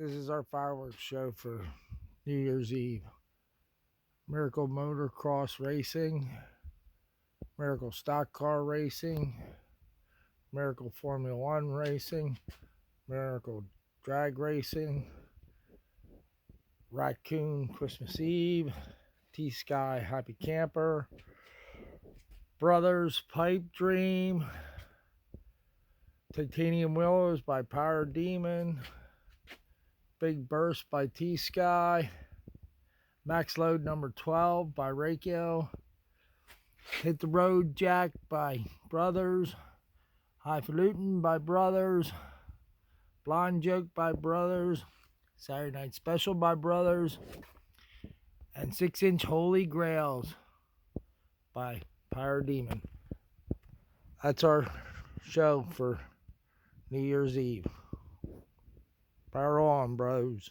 This is our fireworks show for New Year's Eve. Miracle Motocross Racing, Miracle Stock Car Racing, Miracle Formula One Racing, Miracle Drag Racing, Raccoon Christmas Eve, T-Sky Happy Camper, Brothers Pipe Dream, Titanium Willows by Power Demon, Big Burst by T-Sky, Max Load number 12 by Rakio, Hit the Road Jack by Brothers, Highfalutin by Brothers, Blonde Joke by Brothers, Saturday Night Special by Brothers, and 6-inch Holy Grails by Power Demon. That's our show for New Year's Eve. Power on, bros.